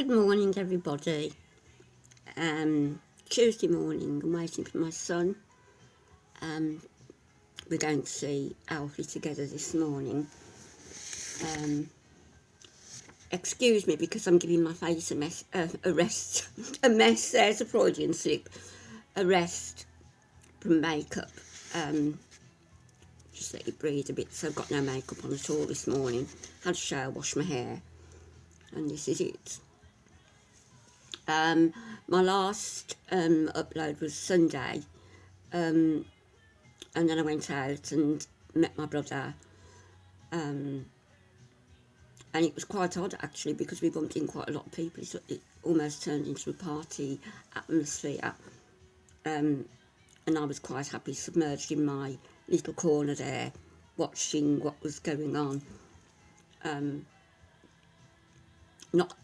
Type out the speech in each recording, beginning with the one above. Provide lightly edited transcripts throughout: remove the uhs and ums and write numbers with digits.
Good morning, everybody. Tuesday morning, I'm waiting for my son. We're going to see Alfie together this morning. Excuse me because I'm giving my face a mess. A mess. There's a Freudian slip. A rest from makeup. Just let it breathe a bit. So I've got no makeup on at all this morning. Had a shower, washed my hair, and this is it. My last upload was Sunday, and then I went out and met my brother, and it was quite odd actually because we bumped in quite a lot of people. It almost turned into a party atmosphere, and I was quite happy submerged in my little corner there, watching what was going on. Not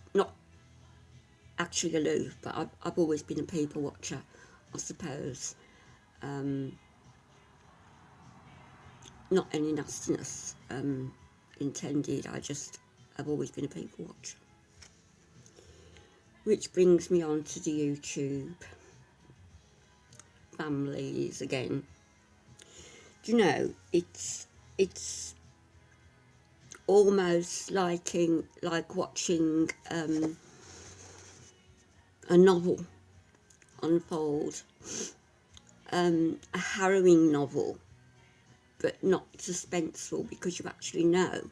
actually aloof, but I've always been a people watcher, I suppose. Not any nastiness intended, I've always been a people watcher. Which brings me on to the YouTube families again. Do you know, it's almost like watching a novel unfold, a harrowing novel, but not suspenseful because you actually know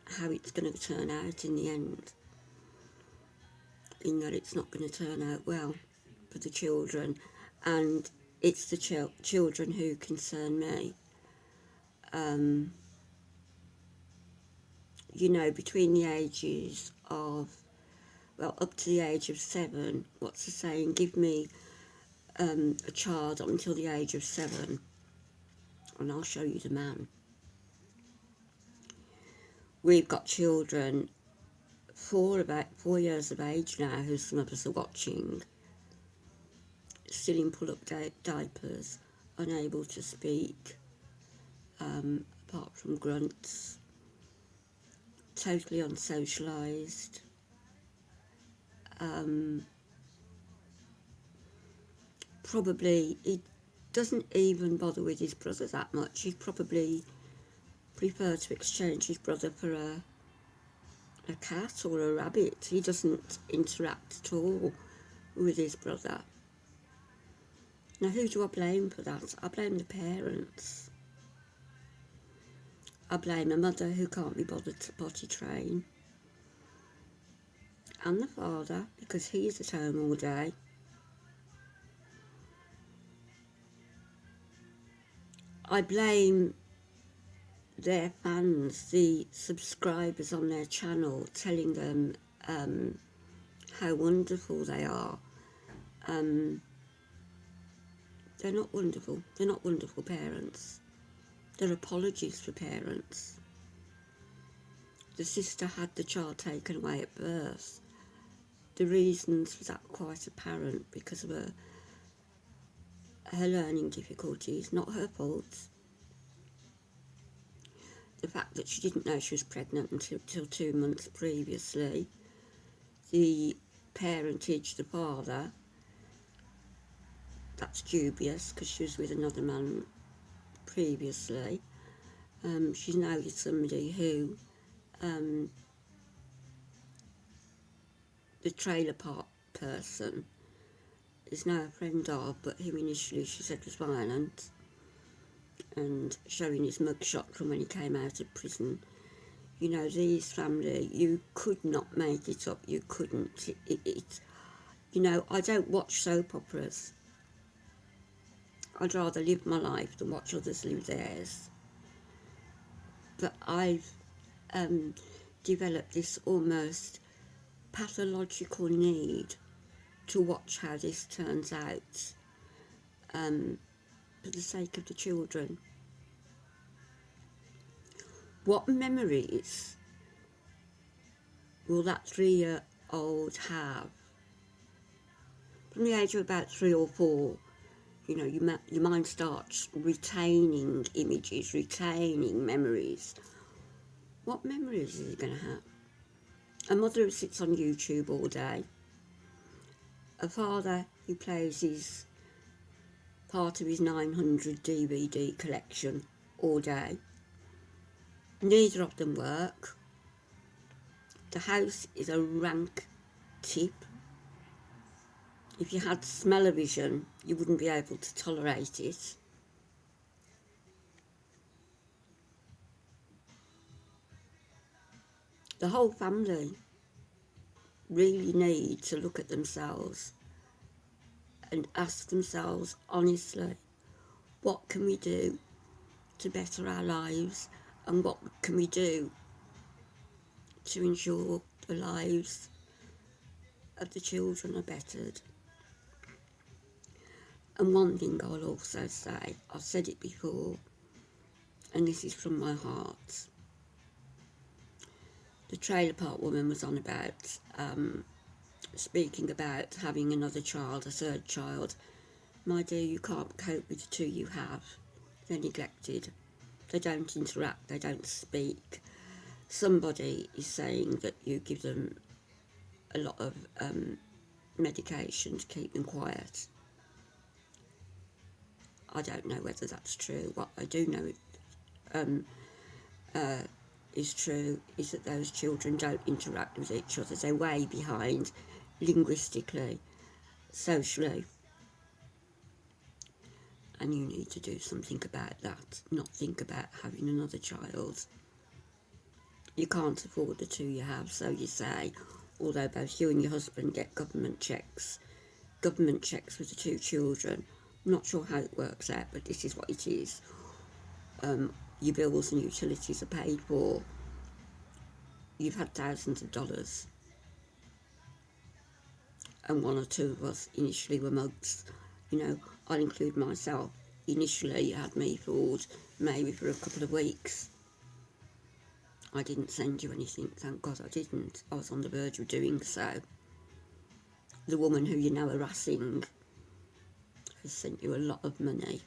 how it's going to turn out in the end, in that it's not going to turn out well for the children, and it's the children who concern me. You know, between the ages of, well, up to the age of 7, what's the saying? Give me a child up until the age of 7 and I'll show you the man. We've got children about 4 years of age now who some of us are watching, still in pull-up diapers, unable to speak, apart from grunts, totally unsocialised. Probably he doesn't even bother with his brother that much. He'd probably prefer to exchange his brother for a cat or a rabbit. He doesn't interact at all with his brother. Now, who do I blame for that? I blame the parents. I blame a mother who can't be bothered to potty train, and the father because he's at home all day. I blame their fans, the subscribers on their channel, telling them how wonderful they are. They're not wonderful. They're not wonderful parents. They're apologies for parents. The sister had the child taken away at birth. The reasons for that quite apparent because of her learning difficulties, not her fault. The fact that she didn't know she was pregnant until 2 months previously. The parentage, the father, that's dubious because she was with another man previously. She's now with somebody who the trailer park person is now a friend of, but who initially she said was violent, and showing his mugshot from when he came out of prison. You know, these family, you could not make it up. You couldn't. You know, I don't watch soap operas. I'd rather live my life than watch others live theirs. But I've developed this almost pathological need to watch how this turns out, for the sake of the children. What memories will that 3-year-old have? From the age of about 3 or 4, you know, your mind starts retaining images, retaining memories. What memories is he going to have? a mother who sits on YouTube all day, a father who plays his part of his 900 DVD collection all day. Neither of them work. The house is a rank tip. If you had smell-o-vision, you wouldn't be able to tolerate it. The whole family really need to look at themselves and ask themselves honestly, what can we do to better our lives, and what can we do to ensure the lives of the children are bettered. And one thing I'll also say, I've said it before, and this is from my heart. The trailer park woman was on about speaking about having another child, a third child. My dear, you can't cope with the two you have. They're neglected. They don't interact, they don't speak. Somebody is saying that you give them a lot of medication to keep them quiet. I don't know whether that's true. What I do know is true is that those children don't interact with each other. They're way behind linguistically, socially. And you need to do something about that, not think about having another child. You can't afford the two you have, so you say, although both you and your husband get government checks with the two children. I'm not sure how it works out, but this is what it is. Your bills and utilities are paid for. You've had thousands of dollars. And one or two of us initially were mugs. You know, I'll include myself. Initially, you had me fooled, maybe for a couple of weeks. I didn't send you anything, thank God I didn't. I was on the verge of doing so. The woman who you're now harassing has sent you a lot of money,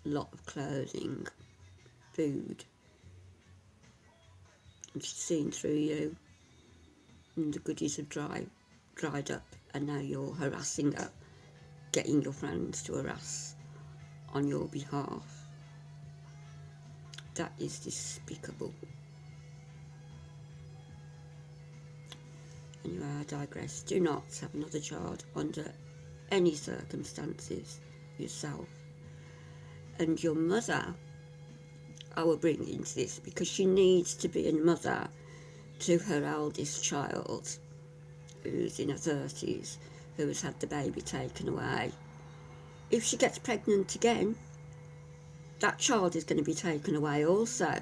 a lot of clothing, food. And she's seen through you, and the goodies have dried up, and now you're harassing her, getting your friends to harass on your behalf. That is despicable. Anyway, I digress. Do not have another child under any circumstances yourself. And your mother, I will bring into this, because she needs to be a mother to her eldest child, who's in her 30s, who has had the baby taken away. If she gets pregnant again, that child is going to be taken away also.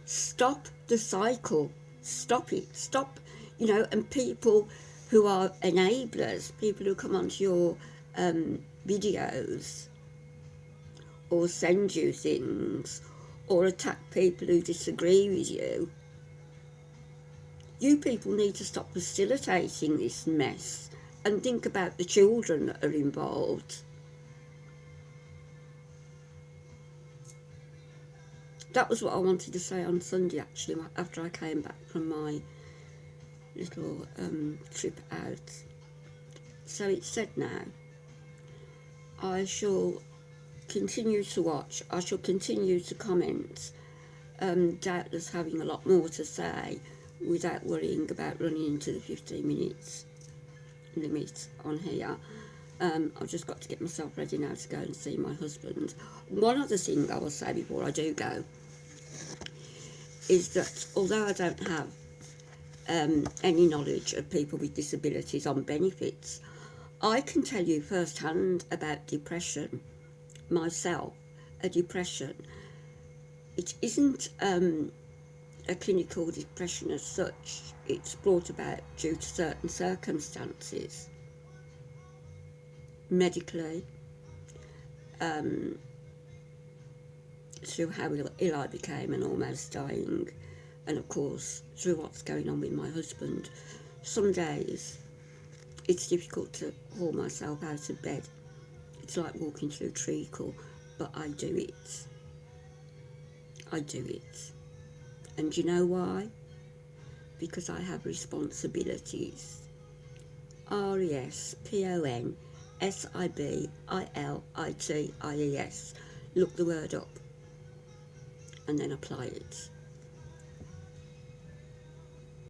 Stop the cycle. Stop it. Stop, and people who are enablers, people who come onto your videos or send you things or attack people who disagree with you. You people need to stop facilitating this mess and think about the children that are involved. That was what I wanted to say on Sunday, actually, after I came back from my little trip out. So it's said now. I shall continue to watch. I shall continue to comment. Doubtless having a lot more to say without worrying about running into the 15 minutes limit on here. I've just got to get myself ready now to go and see my husband. One other thing I will say before I do go is that although I don't have any knowledge of people with disabilities on benefits, I can tell you firsthand about depression myself. A depression, it isn't a clinical depression as such. It's brought about due to certain circumstances, medically, through how ill I became and almost dying, and of course through what's going on with my husband. Some days it's difficult to haul myself out of bed. It's like walking through treacle, but I do it. I do it. And you know why? because I have responsibilities. responsibilities. Look the word up and then apply it.